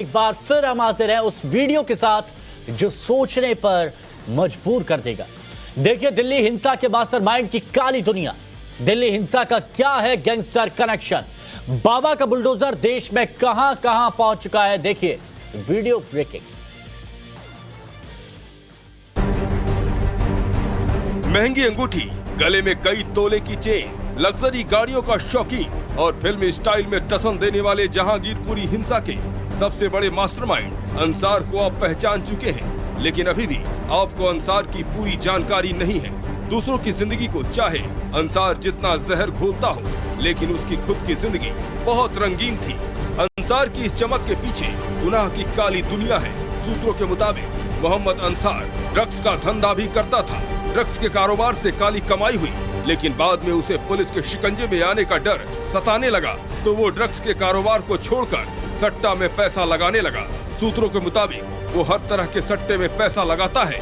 एक बार फिर हम हाजिर हैं उस वीडियो के साथ जो सोचने पर मजबूर कर देगा। देखिए दिल्ली हिंसा के मास्टरमाइंड की काली दुनिया। दिल्ली हिंसा का क्या है गैंगस्टर कनेक्शन? बाबा का बुलडोजर देश में कहां कहां पहुंच चुका है, देखिए वीडियो ब्रेकिंग। महंगी अंगूठी, गले में कई तोले की चेन, लग्जरी गाड़ियों का शौकीन और फिल्मी स्टाइल में टसन देने वाले जहांगीरपुरी हिंसा के सबसे बड़े मास्टरमाइंड अंसार को आप पहचान चुके हैं। लेकिन अभी भी आपको अंसार की पूरी जानकारी नहीं है। दूसरों की जिंदगी को चाहे अंसार जितना जहर घोलता हो, लेकिन उसकी खुद की जिंदगी बहुत रंगीन थी। अंसार की इस चमक के पीछे गुनाह की काली दुनिया है। सूत्रों के मुताबिक मोहम्मद अंसार ड्रग्स का धंधा भी करता था। ड्रग्स के कारोबार से काली कमाई हुई, लेकिन बाद में उसे पुलिस के शिकंजे में आने का डर सताने लगा, तो वो ड्रग्स के कारोबार को छोड़कर सट्टा में पैसा लगाने लगा। सूत्रों के मुताबिक वो हर तरह के सट्टे में पैसा लगाता है।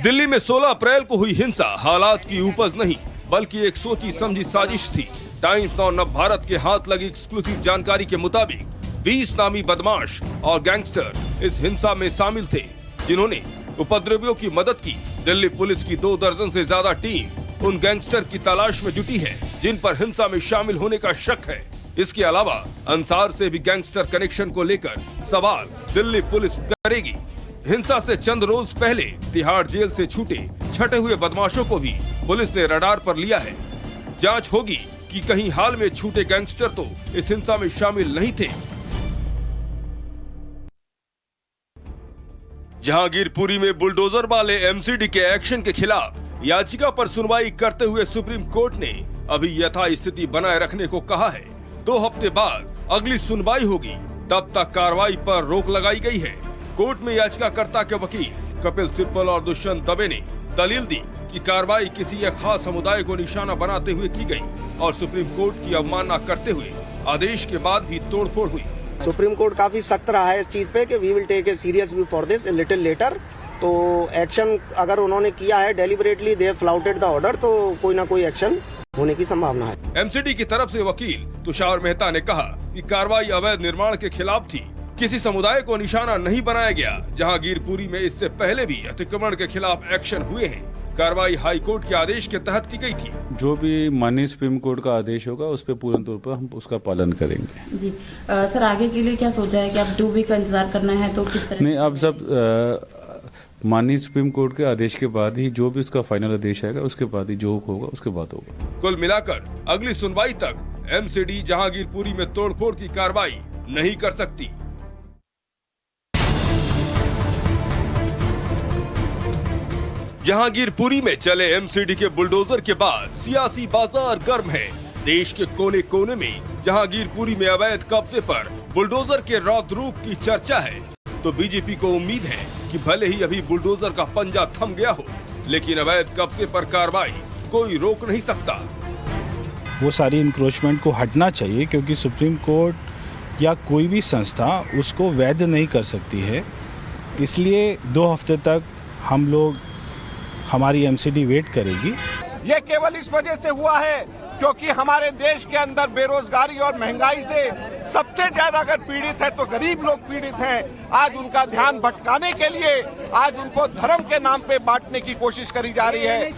दिल्ली में 16 अप्रैल को हुई हिंसा हालात की उपज नहीं, बल्कि एक सोची समझी साजिश थी। टाइम्स नाउ नव भारत के हाथ लगी एक्सक्लूसिव जानकारी के मुताबिक 20 नामी बदमाश और गैंगस्टर इस हिंसा में शामिल थे, जिन्होंने उपद्रवियों की मदद की। दिल्ली पुलिस की 2 दर्जन से ज्यादा टीम उन गैंगस्टर की तलाश में जुटी है जिन पर हिंसा में शामिल होने का शक है। इसके अलावा अंसार से भी गैंगस्टर कनेक्शन को लेकर सवाल दिल्ली पुलिस करेगी। हिंसा से चंद रोज पहले तिहाड़ जेल से छूटे छटे हुए बदमाशों को भी पुलिस ने रडार पर लिया है। जांच होगी कि कहीं हाल में छूटे गैंगस्टर तो इस हिंसा में शामिल नहीं थे। जहांगीरपुरी में बुलडोजर वाले एमसीडी के एक्शन के खिलाफ याचिका पर सुनवाई करते हुए सुप्रीम कोर्ट ने अभी यथास्थिति बनाए रखने को कहा है। 2 हफ्ते बाद अगली सुनवाई होगी, तब तक कार्रवाई पर रोक लगाई गई है। कोर्ट में याचिकाकर्ता के वकील कपिल सिब्बल और दुष्यंत दबे ने दलील दी कि कार्रवाई किसी एक खास समुदाय को निशाना बनाते हुए की गई और सुप्रीम कोर्ट की अवमानना करते हुए आदेश के बाद भी तोड़फोड़ हुई। सुप्रीम कोर्ट काफी सख्त रहा है इस चीज पे कि we will take a serious view for this a little letter. तो एक्शन अगर उन्होंने किया है deliberately they flouted the order, तो कोई ना कोई एक्शन होने की संभावना है। एमसीडी की तरफ से वकील तुषार मेहता ने कहा कि कार्रवाई अवैध निर्माण के खिलाफ थी, किसी समुदाय को निशाना नहीं बनाया गया। जहांगीरपुरी में इससे पहले भी अतिक्रमण के खिलाफ एक्शन हुए हैं। कार्रवाई हाई कोर्ट के आदेश के तहत की गई थी। जो भी माननीय सुप्रीम कोर्ट का आदेश होगा उस पर पूर्ण तौर पर हम उसका पालन करेंगे। जी सर, आगे के लिए क्या सोचा है कि अब 2 वीक का इंतजार करना है तो किस तरह? नहीं, अब सब माननीय सुप्रीम कोर्ट के आदेश के बाद ही, जो भी उसका फाइनल आदेश आएगा उसके बाद ही जो होगा उसके बाद होगा। कुल मिलाकर अगली सुनवाई तक एमसीडी जहांगीरपुरी में तोड़फोड़ की कार्रवाई नहीं कर सकती। जहांगीरपुरी में चले एमसीडी के बुलडोजर के बाद सियासी बाजार गर्म है। देश के कोने कोने में जहांगीरपुरी में अवैध कब्जे पर बुलडोजर के रौद्र रूप की चर्चा है। तो बीजेपी को उम्मीद है कि भले ही अभी बुलडोजर का पंजा थम गया हो, लेकिन अवैध कब्जे पर कार्रवाई कोई रोक नहीं सकता। वो सारी इंक्रोचमेंट को हटना चाहिए, क्योंकि सुप्रीम कोर्ट या कोई भी संस्था उसको वैध नहीं कर सकती है। इसलिए 2 हफ्ते तक हम लोग, हमारी एमसीडी वेट करेगी। ये केवल इस वजह से हुआ है क्योंकि हमारे देश के अंदर बेरोजगारी और महंगाई से सबसे ज्यादा अगर पीड़ित है तो गरीब लोग पीड़ित हैं। आज उनका ध्यान भटकाने के लिए आज उनको धर्म के नाम पे बांटने की कोशिश करी जा रही है।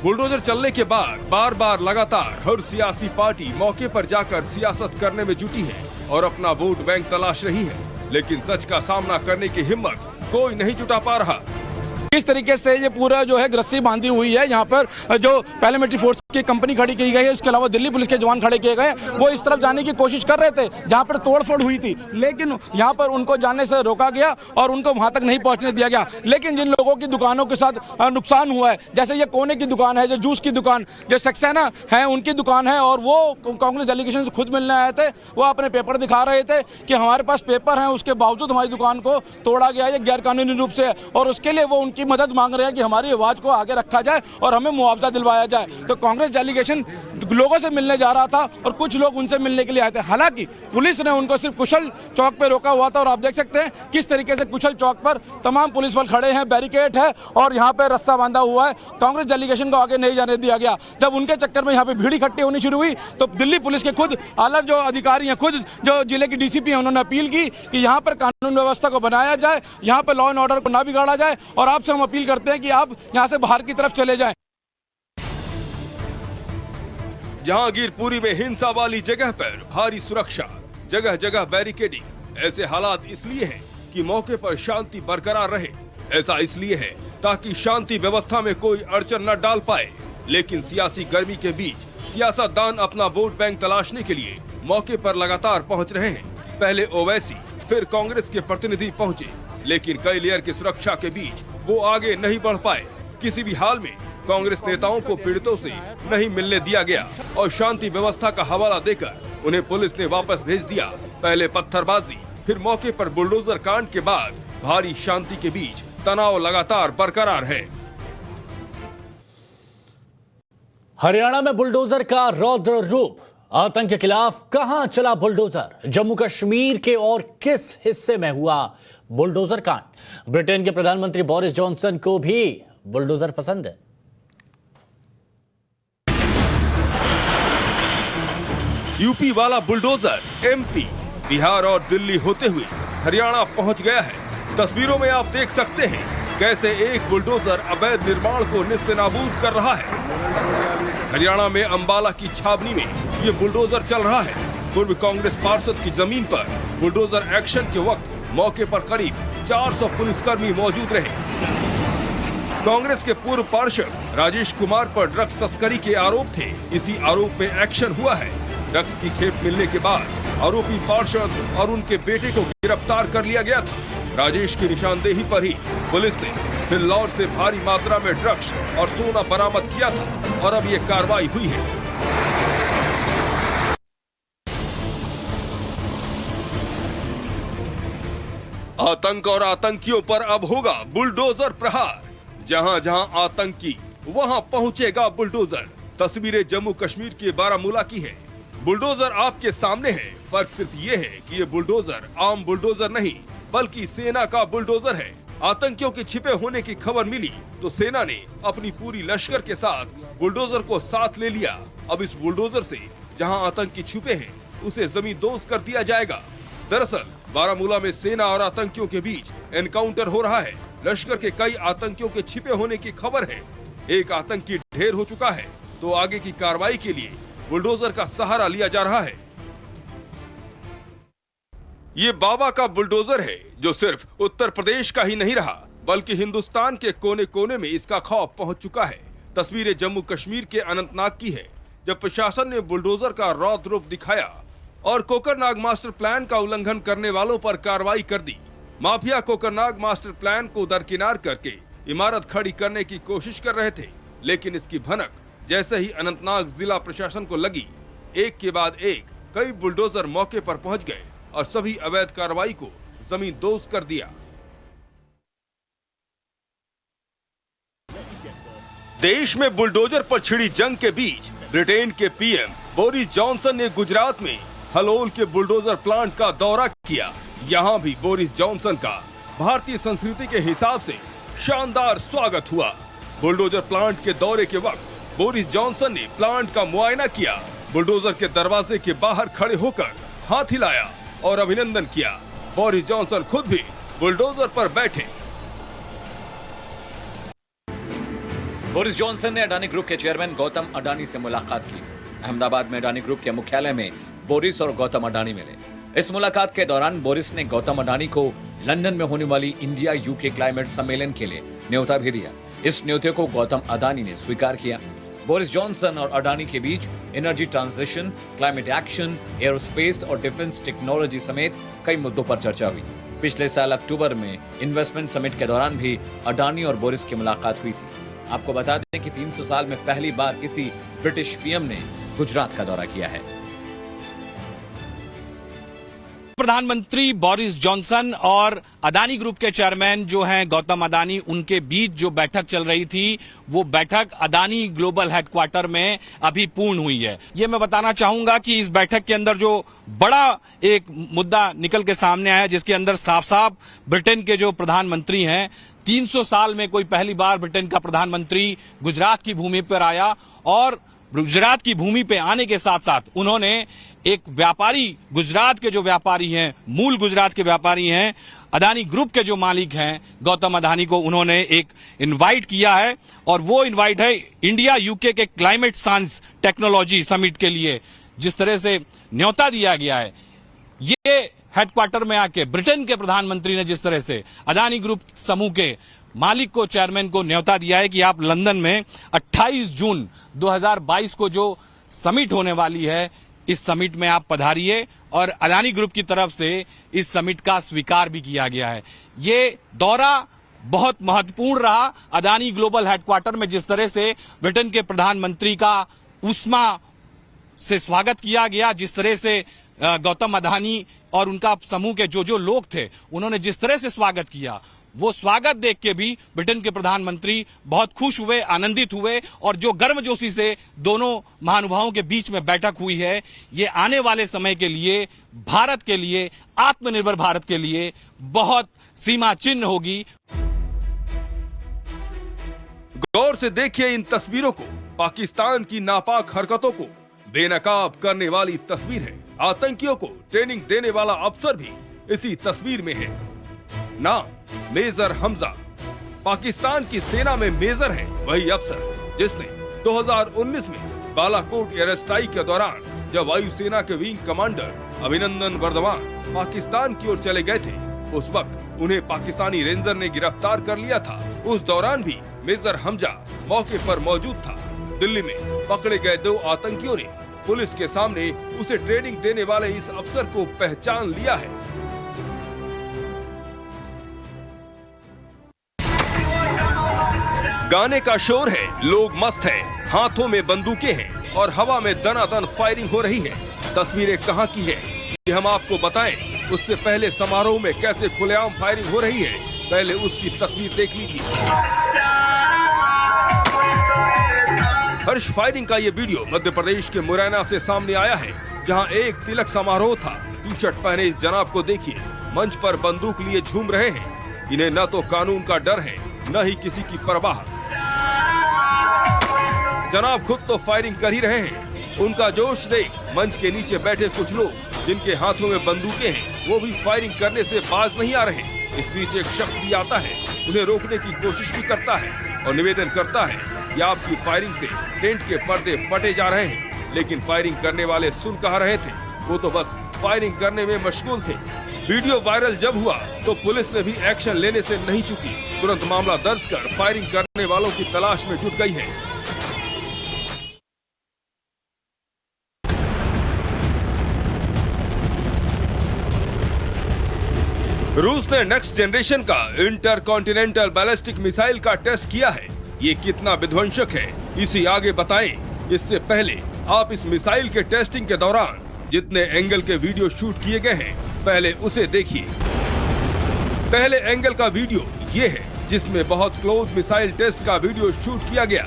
बुलडोजर चलने के बाद बार बार लगातार हर सियासी पार्टी मौके पर जाकर सियासत करने में जुटी है और अपना वोट बैंक तलाश रही है, लेकिन सच का सामना करने की हिम्मत कोई नहीं जुटा पा रहा। इस तरीके से ये पूरा जो है रस्सी बांधी हुई है, यहाँ पर जो पैरामिलिट्री फोर्स की कंपनी खड़ी की गई है, उसके अलावा दिल्ली पुलिस के जवान खड़े किए गए, वो इस तरफ जाने की कोशिश कर रहे थे जहाँ पर तोड़फोड़ हुई थी, लेकिन यहाँ पर उनको जाने से रोका गया और उनको वहाँ तक नहीं पहुँचने दिया गया। लेकिन जिन लोगों की दुकानों के साथ नुकसान हुआ है, जैसे ये कोने की दुकान है, जो जूस की दुकान, जो सक्सेना है उनकी दुकान है, और वो कांग्रेस डेलीगेशन से खुद मिलने आए थे। वो अपने पेपर दिखा रहे थे कि हमारे पास पेपर है, उसके बावजूद हमारी दुकान को तोड़ा गया है गैर कानूनी रूप से, और उसके लिए वो उनकी मदद मांग रहे हैं कि हमारी आवाज को आगे रखा जाए और हमें मुआवजा दिलवाया जाए। तो कांग्रेस कांग्रेस डेलीगेशन लोगों से मिलने जा रहा था और कुछ लोग उनसे मिलने के लिए आए थे। हालांकि पुलिस ने उनको सिर्फ कुशल चौक पर रोका हुआ था और आप देख सकते हैं किस तरीके से कुशल चौक पर तमाम पुलिस बल खड़े हैं, बैरिकेड है और यहाँ पे रस्सा बांधा हुआ है। कांग्रेस डेलीगेशन को आगे नहीं जाने दिया गया। जब उनके चक्कर में यहाँ पे भीड़ इकट्ठी होनी शुरू हुई तो दिल्ली पुलिस के खुद आला जो अधिकारी हैं, खुद जो जिले की डीसीपी हैं, उन्होंने अपील की कि यहाँ पर कानून व्यवस्था को बनाया जाए, यहाँ पर लॉ एंड ऑर्डर को ना बिगाड़ा जाए और आपसे हम अपील करते हैं कि आप यहाँ से बाहर की तरफ चले जाएं। जहांगीरपुरी में हिंसा वाली जगह पर भारी सुरक्षा, जगह जगह बैरिकेडिंग। ऐसे हालात इसलिए हैं कि मौके पर शांति बरकरार रहे। ऐसा इसलिए है ताकि शांति व्यवस्था में कोई अड़चन न डाल पाए। लेकिन सियासी गर्मी के बीच सियासतदान अपना वोट बैंक तलाशने के लिए मौके पर लगातार पहुंच रहे हैं। पहले ओवैसी, फिर कांग्रेस के प्रतिनिधि पहुंचे, लेकिन कई लेयर की सुरक्षा के बीच वो आगे नहीं बढ़ पाए। किसी भी हाल में कांग्रेस नेताओं को पीड़ितों से नहीं मिलने दिया गया और शांति व्यवस्था का हवाला देकर उन्हें पुलिस ने वापस भेज दिया। पहले पत्थरबाजी, फिर मौके पर बुलडोजर कांड के बाद भारी शांति के बीच तनाव लगातार बरकरार है। हरियाणा में बुलडोजर का रौद्र रूप। आतंक के खिलाफ कहां चला बुलडोजर? जम्मू कश्मीर के और किस हिस्से में हुआ बुलडोजर कांड? ब्रिटेन के प्रधानमंत्री बोरिस जॉनसन को भी बुलडोजर पसंद है। यूपी वाला बुलडोजर एमपी, बिहार और दिल्ली होते हुए हरियाणा पहुंच गया है। तस्वीरों में आप देख सकते हैं कैसे एक बुलडोजर अवैध निर्माण को निस्तेनाबूद कर रहा है। हरियाणा में अंबाला की छावनी में ये बुलडोजर चल रहा है। पूर्व कांग्रेस पार्षद की जमीन पर बुलडोजर एक्शन के वक्त मौके पर करीब 400 पुलिसकर्मी मौजूद रहे। कांग्रेस के पूर्व पार्षद राजेश कुमार पर ड्रग्स तस्करी के आरोप थे। इसी आरोप में एक्शन हुआ है। ड्रग्स की खेप मिलने के बाद आरोपी पार्षद और उनके बेटे को गिरफ्तार कर लिया गया था। राजेश की निशानदेही पर ही पुलिस ने फिल्लौर से भारी मात्रा में ड्रग्स और सोना बरामद किया था और अब ये कार्रवाई हुई है। आतंक और आतंकियों पर अब होगा बुलडोजर प्रहार। जहां जहां आतंकी वहां पहुंचेगा बुलडोजर। तस्वीरें जम्मू कश्मीर के बारामूला की है। बुलडोजर आपके सामने है। फर्क सिर्फ ये है कि ये बुलडोजर आम बुलडोजर नहीं बल्कि सेना का बुलडोजर है। आतंकियों के छिपे होने की खबर मिली तो सेना ने अपनी पूरी लश्कर के साथ बुलडोजर को साथ ले लिया। अब इस बुलडोजर से जहां आतंकी छुपे हैं उसे जमींदोज कर दिया जाएगा। दरअसल बारामूला में सेना और आतंकियों के बीच एनकाउंटर हो रहा है। लश्कर के कई आतंकियों के छिपे होने की खबर है। एक आतंकी ढेर हो चुका है तो आगे की कार्रवाई के लिए बुलडोजर का सहारा लिया जा रहा है। ये बाबा का बुलडोजर है जो सिर्फ उत्तर प्रदेश का ही नहीं रहा बल्कि हिंदुस्तान के कोने कोने में इसका खौफ पहुंच चुका है। तस्वीरें जम्मू कश्मीर के अनंतनाग की है जब प्रशासन ने बुलडोजर का रौद्र रूप दिखाया और कोकरनाग मास्टर प्लान का उल्लंघन करने वालों पर कार्रवाई कर दी। माफिया कोकरनाग मास्टर प्लान को दरकिनार करके इमारत खड़ी करने की कोशिश कर रहे थे, लेकिन इसकी भनक जैसे ही अनंतनाग जिला प्रशासन को लगी, एक के बाद एक कई बुलडोजर मौके पर पहुंच गए और सभी अवैध कार्रवाई को जमींदोज कर दिया। देश में बुलडोजर पर छिड़ी जंग के बीच ब्रिटेन के पीएम बोरिस जॉनसन ने गुजरात में हलोल के बुलडोजर प्लांट का दौरा किया। यहाँ भी बोरिस जॉनसन का भारतीय संस्कृति के हिसाब से शानदार स्वागत हुआ। बुलडोजर प्लांट के दौरे के वक्त बोरिस जॉनसन ने प्लांट का मुआयना किया। बुलडोजर के दरवाजे के बाहर खड़े होकर हाथ हिलाया और अभिनंदन किया। बोरिस जॉनसन खुद भी बुलडोजर पर बैठे। बोरिस जॉनसन ने अडानी ग्रुप के चेयरमैन गौतम अडानी से मुलाकात की। अहमदाबाद में अडानी ग्रुप के मुख्यालय में बोरिस और गौतम अडानी मिले। इस मुलाकात के दौरान बोरिस ने गौतम अडानी को लंदन में होने वाली इंडिया यूके क्लाइमेट सम्मेलन के लिए न्योता भी दिया। इस न्योते को गौतम अडानी ने स्वीकार किया। बोरिस जॉनसन और अडानी के बीच energy transition, climate action, aerospace और डिफेंस टेक्नोलॉजी समेत कई मुद्दों पर चर्चा हुई। पिछले साल अक्टूबर में इन्वेस्टमेंट समिट के दौरान भी अडानी और बोरिस की मुलाकात हुई थी। आपको बता दें कि 300 साल में पहली बार किसी ब्रिटिश पीएम ने गुजरात का दौरा किया है। प्रधानमंत्री बोरिस जॉनसन और अदानी ग्रुप के चेयरमैन जो हैं गौतम अडानी, उनके बीच जो बैठक चल रही थी वो बैठक अदानी ग्लोबल हेडक्वार्टर में अभी पूर्ण हुई है। ये मैं बताना चाहूंगा कि इस बैठक के अंदर जो बड़ा एक मुद्दा निकल के सामने आया, जिसके अंदर साफ साफ ब्रिटेन के जो प्रधानमंत्री हैं, 300 साल में कोई पहली बार ब्रिटेन का प्रधानमंत्री गुजरात की भूमि पर आया और गुजरात की भूमि पे आने के साथ साथ उन्होंने एक व्यापारी, गुजरात के जो व्यापारी हैं, मूल गुजरात के व्यापारी हैं, अदानी ग्रुप के जो मालिक हैं गौतम अडानी को उन्होंने एक इनवाइट किया है और वो इनवाइट है इंडिया यूके के क्लाइमेट साइंस टेक्नोलॉजी समिट के लिए। जिस तरह से न्योता दिया गया है, ये हेडक्वार्टर में आके ब्रिटेन के प्रधानमंत्री ने जिस तरह से अदानी ग्रुप समूह के मालिक को, चेयरमैन को न्योता दिया है कि आप लंदन में 28 जून 2022 को जो समिट होने वाली है, इस समिट में आप पधारिए, और अदानी ग्रुप की तरफ से इस समिट का स्वीकार भी किया गया है। ये दौरा बहुत महत्वपूर्ण रहा। अदानी ग्लोबल हेडक्वार्टर में जिस तरह से ब्रिटेन के प्रधानमंत्री का उष्मा से स्वागत किया गया, जिस तरह से गौतम अडानी और उनका समूह के जो लोग थे उन्होंने जिस तरह से स्वागत किया, वो स्वागत देख के भी ब्रिटेन के प्रधानमंत्री बहुत खुश हुए, आनंदित हुए, और जो गर्मजोशी से दोनों महानुभावों के बीच में बैठक हुई है, ये आने वाले समय के लिए, भारत के लिए, आत्मनिर्भर भारत के लिए बहुत सीमा चिन्ह होगी। गौर से देखिए इन तस्वीरों को। पाकिस्तान की नापाक हरकतों को बेनकाब करने वाली तस्वीर है। आतंकियों को ट्रेनिंग देने वाला अफसर भी इसी तस्वीर में है। नाम मेजर हमजा। पाकिस्तान की सेना में मेजर है वही अफसर जिसने 2019 में बालाकोट एयर स्ट्राइक के दौरान जब वायुसेना के विंग कमांडर अभिनंदन वर्धमान पाकिस्तान की ओर चले गए थे, उस वक्त उन्हें पाकिस्तानी रेंजर ने गिरफ्तार कर लिया था। उस दौरान भी मेजर हमजा मौके पर मौजूद था। दिल्ली में पकड़े गए 2 आतंकियों ने पुलिस के सामने उसे ट्रेनिंग देने वाले इस अफसर को पहचान लिया है। गाने का शोर है, लोग मस्त हैं, हाथों में बंदूकें हैं और हवा में दनादन फायरिंग हो रही है। तस्वीरें कहां की है ये हम आपको बताएं, उससे पहले समारोह में कैसे खुलेआम फायरिंग हो रही है, पहले उसकी तस्वीर देख लीजिए। हर्ष फायरिंग का ये वीडियो मध्य प्रदेश के मुरैना से सामने आया है, जहां एक तिलक समारोह था। टी शर्ट पहने इस जनाब को देखिए, मंच पर बंदूक लिए झूम रहे हैं। इन्हें न तो कानून का डर है, न ही किसी की परवाह। जनाब खुद तो फायरिंग कर ही रहे हैं। उनका जोश देख मंच के नीचे बैठे कुछ लोग जिनके हाथों में बंदूकें हैं, वो भी फायरिंग करने से बाज नहीं आ रहे। इस बीच एक शख्स भी आता है, उन्हें रोकने की कोशिश भी करता है और निवेदन करता है कि आपकी फायरिंग से टेंट के पर्दे फटे जा रहे हैं। लेकिन फायरिंग करने वाले सुन कहा रहे थे, वो तो बस फायरिंग करने में मशगूल थे। वीडियो वायरल जब हुआ तो पुलिस ने भी एक्शन लेने से नहीं चुकी। तुरंत मामला दर्ज कर फायरिंग करने वालों की तलाश में जुट गई है। रूस ने नेक्स्ट जनरेशन का इंटरकॉन्टिनेंटल बैलिस्टिक मिसाइल का टेस्ट किया है। ये कितना विध्वंसक है इसी आगे बताएं। इससे पहले आप इस मिसाइल के टेस्टिंग के दौरान जितने एंगल के वीडियो शूट किए गए हैं, पहले उसे देखिए। पहले एंगल का वीडियो ये है जिसमें बहुत क्लोज मिसाइल टेस्ट का वीडियो शूट किया गया।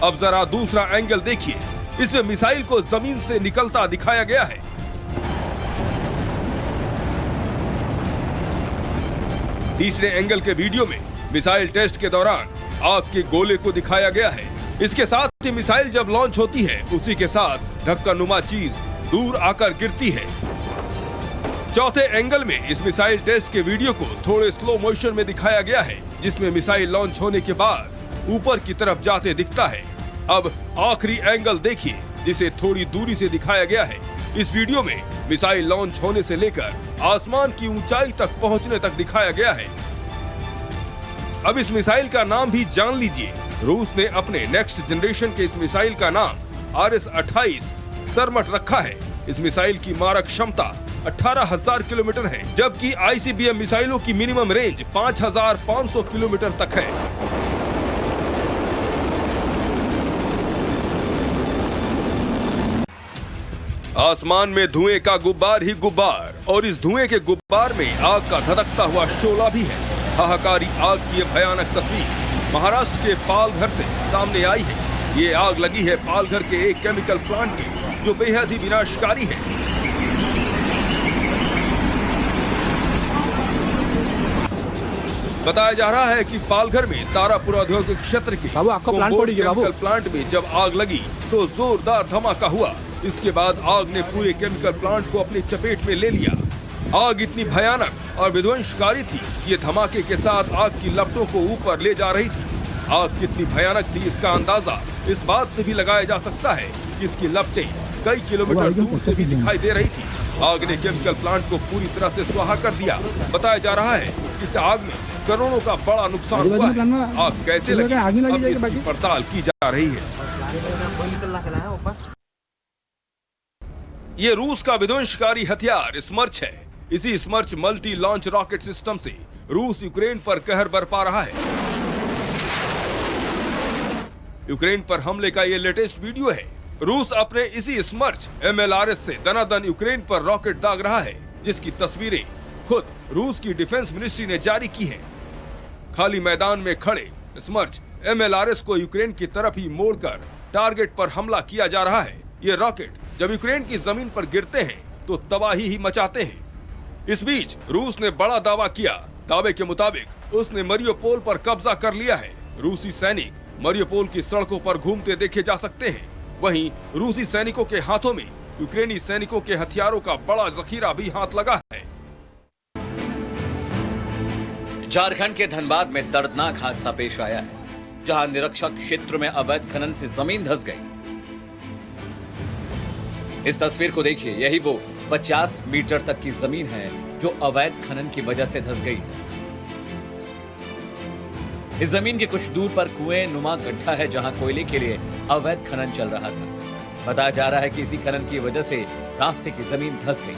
अब जरा दूसरा एंगल देखिए, इसमें मिसाइल को जमीन से निकलता दिखाया गया है। तीसरे एंगल के वीडियो में मिसाइल टेस्ट के दौरान आग के गोले को दिखाया गया है। इसके साथ ही मिसाइल जब लॉन्च होती है, उसी के साथ ढक्कनुमा चीज दूर आकर गिरती है। चौथे एंगल में इस मिसाइल टेस्ट के वीडियो को थोड़े स्लो मोशन में दिखाया गया है, जिसमें मिसाइल लॉन्च होने के बाद ऊपर की तरफ जाते दिखता है। अब आखिरी एंगल देखिए, जिसे थोड़ी दूरी से दिखाया गया है। इस वीडियो में मिसाइल लॉन्च होने से लेकर आसमान की ऊंचाई तक पहुंचने तक दिखाया गया है। अब इस मिसाइल का नाम भी जान लीजिए। रूस ने अपने नेक्स्ट जनरेशन के इस मिसाइल का नाम RS-28 सरमट रखा है। इस मिसाइल की मारक क्षमता 18,000 किलोमीटर है, जबकि ICBM मिसाइलों की मिनिमम रेंज 5,500 किलोमीटर तक है। आसमान में धुएं का गुब्बार ही गुब्बार और इस धुएं के गुब्बार में आग का धधकता हुआ शोला भी है। हाहाकारी आग की ये भयानक तस्वीर महाराष्ट्र के पालघर से सामने आई है। ये आग लगी है पालघर के एक केमिकल प्लांट में जो बेहद ही विनाशकारी है। बताया जा रहा है कि पालघर में तारापुर औद्योगिक क्षेत्र के केमिकल प्लांट में जब आग लगी तो जोरदार धमाका हुआ। इसके बाद आग ने पूरे केमिकल प्लांट को अपनी चपेट में ले लिया। आग इतनी भयानक और विध्वंसकारी थी, ये धमाके के साथ आग की लपटों को ऊपर ले जा रही थी। आग कितनी भयानक थी इसका अंदाजा इस बात से भी लगाया जा सकता है कि इसकी लपटें कई किलोमीटर दूर से भी दिखाई दे रही थी। आग ने केमिकल प्लांट को पूरी तरह से स्वाहा कर दिया। बताया जा रहा है कि इस आग में करोड़ों का बड़ा नुकसान हुआ है। आग कैसे लगी अब इसकी पड़ताल की जा रही है। ये रूस का विध्वंसकारी हथियार स्मर्च है। इसी स्मर्च मल्टी लॉन्च रॉकेट सिस्टम से रूस यूक्रेन पर कहर बरपा रहा है। यूक्रेन पर हमले का ये लेटेस्ट वीडियो है। रूस अपने इसी स्मर्च MLRS से दनादन यूक्रेन पर रॉकेट दाग रहा है, जिसकी तस्वीरें खुद रूस की डिफेंस मिनिस्ट्री ने जारी की हैं। खाली मैदान में खड़े स्मर्च MLRS को यूक्रेन की तरफ ही मोड़कर टारगेट पर हमला किया जा रहा है। ये रॉकेट जब यूक्रेन की जमीन पर गिरते हैं तो तबाही ही मचाते हैं। इस बीच रूस ने बड़ा दावा किया। दावे के मुताबिक उसने मरियोपोल पर कब्जा कर लिया है। रूसी सैनिक मरियोपोल की सड़कों पर घूमते देखे जा सकते हैं। वहीं रूसी सैनिकों के हाथों में यूक्रेनी सैनिकों के हथियारों का बड़ा जखीरा भी हाथ लगा है। झारखंड के धनबाद में दर्दनाक हादसा पेश आया है, जहां निरीक्षक क्षेत्र में अवैध खनन से जमीन धंस गई। इस तस्वीर को देखिए, यही वो 50 मीटर तक की जमीन है जो अवैध खनन की वजह से धंस गई। इस जमीन के कुछ दूर पर कुएं नुमा गड्ढा है, जहां कोयले के लिए अवैध खनन चल रहा था। बताया जा रहा है कि इसी खनन की वजह से रास्ते की जमीन धंस गई।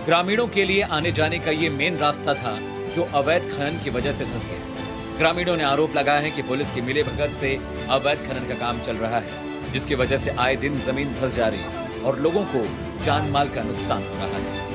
ग्रामीणों के लिए आने जाने का ये मेन रास्ता था जो अवैध खनन की वजह से धंस गया। ग्रामीणों ने आरोप लगाया है कि पुलिस की मिलीभगत से अवैध खनन का काम चल रहा है, जिसकी वजह से आए दिन जमीन धंस जा रही है और लोगों को जान माल का नुकसान हो रहा है।